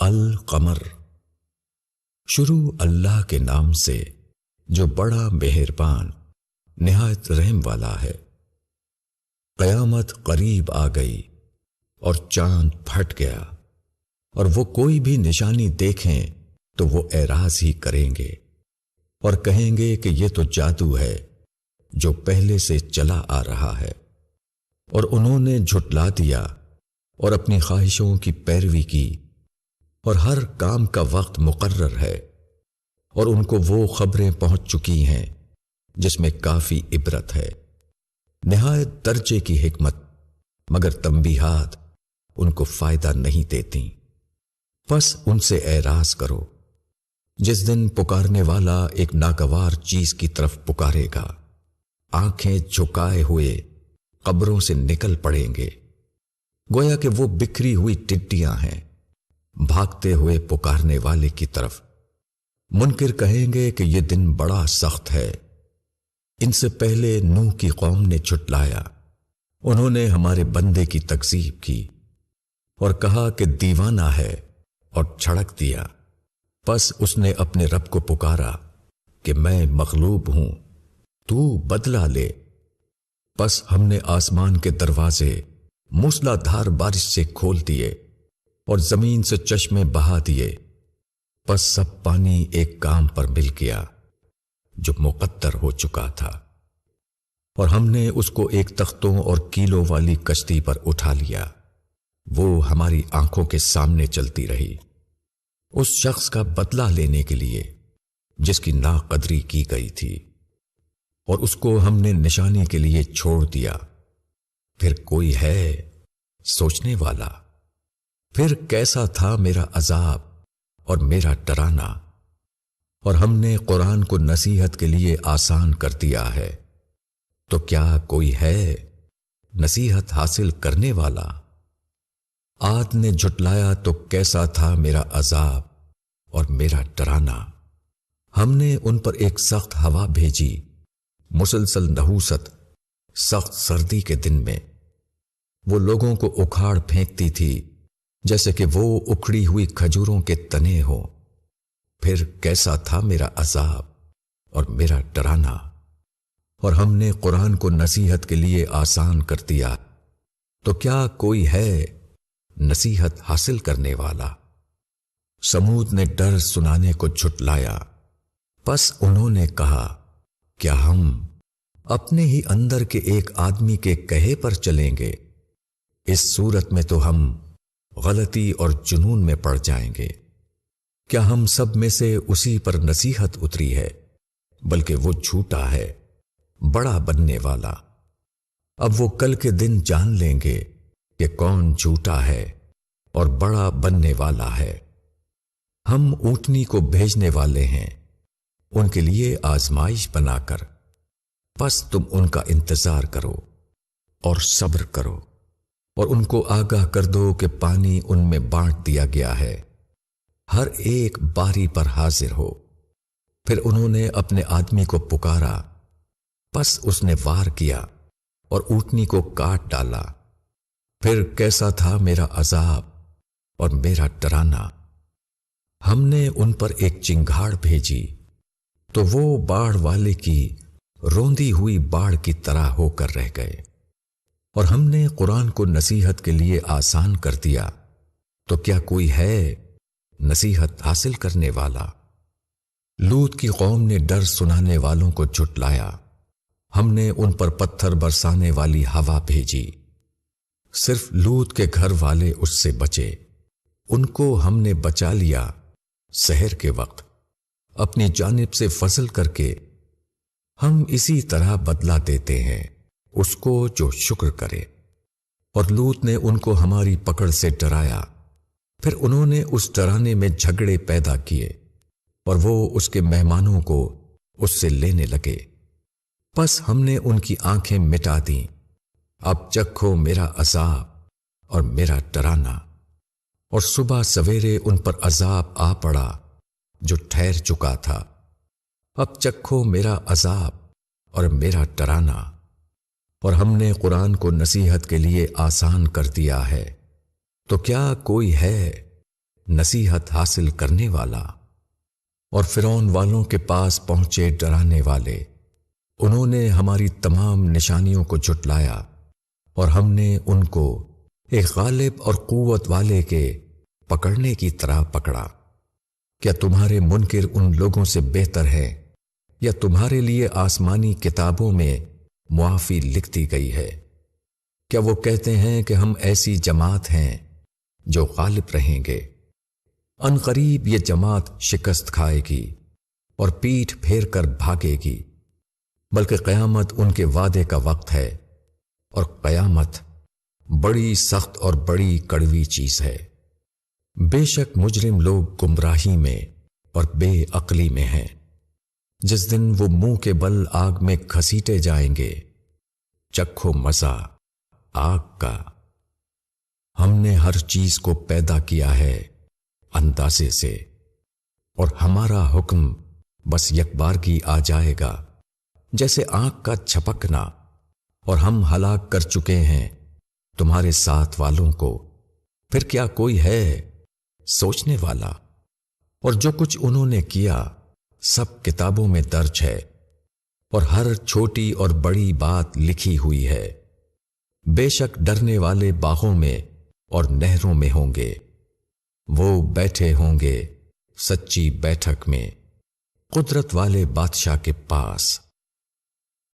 القمر۔ شروع اللہ کے نام سے جو بڑا مہربان نہایت رحم والا ہے۔ قیامت قریب آ گئی اور چاند پھٹ گیا، اور وہ کوئی بھی نشانی دیکھیں تو وہ اعراض ہی کریں گے اور کہیں گے کہ یہ تو جادو ہے جو پہلے سے چلا آ رہا ہے، اور انہوں نے جھٹلا دیا اور اپنی خواہشوں کی پیروی کی، اور ہر کام کا وقت مقرر ہے، اور ان کو وہ خبریں پہنچ چکی ہیں جس میں کافی عبرت ہے، نہایت درجے کی حکمت، مگر تنبیہات ان کو فائدہ نہیں دیتی۔ پس ان سے اعراض کرو جس دن پکارنے والا ایک ناگوار چیز کی طرف پکارے گا، آنکھیں جھکائے ہوئے قبروں سے نکل پڑیں گے، گویا کہ وہ بکھری ہوئی ٹڈیاں ہیں بھاگتے ہوئے پکارنے والے کی طرف۔ منکر کہیں گے کہ یہ دن بڑا سخت ہے، ان سے پہلے نوح کی قوم نے جھٹلایا، انہوں نے ہمارے بندے کی تکذیب کی اور کہا کہ دیوانہ ہے، اور چھڑک دیا۔ پس اس نے اپنے رب کو پکارا کہ میں مغلوب ہوں، تو بدلہ لے۔ پس ہم نے آسمان کے دروازے موسلا دھار بارش سے کھول دیے اور زمین سے چشمے بہا دیے، پس سب پانی ایک کام پر مل گیا جو مقدر ہو چکا تھا، اور ہم نے اس کو ایک تختوں اور کیلوں والی کشتی پر اٹھا لیا، وہ ہماری آنکھوں کے سامنے چلتی رہی، اس شخص کا بدلہ لینے کے لیے جس کی ناقدری کی گئی تھی، اور اس کو ہم نے نشانی کے لیے چھوڑ دیا۔ پھر کوئی ہے سوچنے والا؟ پھر کیسا تھا میرا عذاب اور میرا ڈرانا؟ اور ہم نے قرآن کو نصیحت کے لیے آسان کر دیا ہے، تو کیا کوئی ہے نصیحت حاصل کرنے والا؟ عاد نے جھٹلایا تو کیسا تھا میرا عذاب اور میرا ڈرانا؟ ہم نے ان پر ایک سخت ہوا بھیجی، مسلسل نحوست، سخت سردی کے دن میں، وہ لوگوں کو اکھاڑ پھینکتی تھی جیسے کہ وہ اکھڑی ہوئی کھجوروں کے تنے ہو۔ پھر کیسا تھا میرا عذاب اور میرا ڈرانا؟ اور ہم نے قرآن کو نصیحت کے لیے آسان کر دیا، تو کیا کوئی ہے نصیحت حاصل کرنے والا؟ سمود نے ڈر سنانے کو جھٹلایا، پس انہوں نے کہا کیا ہم اپنے ہی اندر کے ایک آدمی کے کہے پر چلیں گے؟ اس صورت میں تو ہم غلطی اور جنون میں پڑ جائیں گے۔ کیا ہم سب میں سے اسی پر نصیحت اتری ہے؟ بلکہ وہ جھوٹا ہے، بڑا بننے والا۔ اب وہ کل کے دن جان لیں گے کہ کون جھوٹا ہے اور بڑا بننے والا ہے۔ ہم اونٹنی کو بھیجنے والے ہیں ان کے لیے آزمائش بنا کر، پس تم ان کا انتظار کرو اور صبر کرو، اور ان کو آگاہ کر دو کہ پانی ان میں بانٹ دیا گیا ہے، ہر ایک باری پر حاضر ہو۔ پھر انہوں نے اپنے آدمی کو پکارا، پس اس نے وار کیا اور اونٹنی کو کاٹ ڈالا۔ پھر کیسا تھا میرا عذاب اور میرا ڈرانا؟ ہم نے ان پر ایک چنگھاڑ بھیجی تو وہ باڑ والے کی روندی ہوئی باڑ کی طرح ہو کر رہ گئے، اور ہم نے قرآن کو نصیحت کے لیے آسان کر دیا، تو کیا کوئی ہے نصیحت حاصل کرنے والا؟ لوط کی قوم نے ڈر سنانے والوں کو جھٹلایا، ہم نے ان پر پتھر برسانے والی ہوا بھیجی، صرف لوط کے گھر والے اس سے بچے، ان کو ہم نے بچا لیا سحر کے وقت اپنی جانب سے فضل کر کے۔ ہم اسی طرح بدلہ دیتے ہیں اس کو جو شکر کرے۔ اور لوط نے ان کو ہماری پکڑ سے ڈرایا، پھر انہوں نے اس ڈرانے میں جھگڑے پیدا کیے، اور وہ اس کے مہمانوں کو اس سے لینے لگے، پس ہم نے ان کی آنکھیں مٹا دیں۔ اب چکھو میرا عذاب اور میرا ڈرانا۔ اور صبح سویرے ان پر عذاب آ پڑا جو ٹھہر چکا تھا، اب چکھو میرا عذاب اور میرا ڈرانا۔ اور ہم نے قرآن کو نصیحت کے لیے آسان کر دیا ہے، تو کیا کوئی ہے نصیحت حاصل کرنے والا۔ اور فرعون والوں کے پاس پہنچے ڈرانے والے، انہوں نے ہماری تمام نشانیوں کو جھٹلایا اور ہم نے ان کو ایک غالب اور قوت والے کے پکڑنے کی طرح پکڑا۔ کیا تمہارے منکر ان لوگوں سے بہتر ہے یا تمہارے لیے آسمانی کتابوں میں معافی لکھ دی گئی ہے؟ کیا وہ کہتے ہیں کہ ہم ایسی جماعت ہیں جو غالب رہیں گے؟ ان قریب یہ جماعت شکست کھائے گی اور پیٹھ پھیر کر بھاگے گی، بلکہ قیامت ان کے وعدے کا وقت ہے، اور قیامت بڑی سخت اور بڑی کڑوی چیز ہے۔ بے شک مجرم لوگ گمراہی میں اور بے عقلی میں ہیں، جس دن وہ منہ کے بل آگ میں گھسیٹے جائیں گے۔ چکھو مزہ آگ کا۔ ہم نے ہر چیز کو پیدا کیا ہے اندازے سے، اور ہمارا حکم بس یک بارگی آ جائے گا، جیسے آنکھ کا جھپکنا، اور ہم ہلاک کر چکے ہیں تمہارے ساتھ والوں کو، پھر کیا کوئی ہے سوچنے والا؟ اور جو کچھ انہوں نے کیا سب کتابوں میں درج ہے، اور ہر چھوٹی اور بڑی بات لکھی ہوئی ہے۔ بے شک ڈرنے والے باغوں میں اور نہروں میں ہوں گے، وہ بیٹھے ہوں گے سچی بیٹھک میں قدرت والے بادشاہ کے پاس۔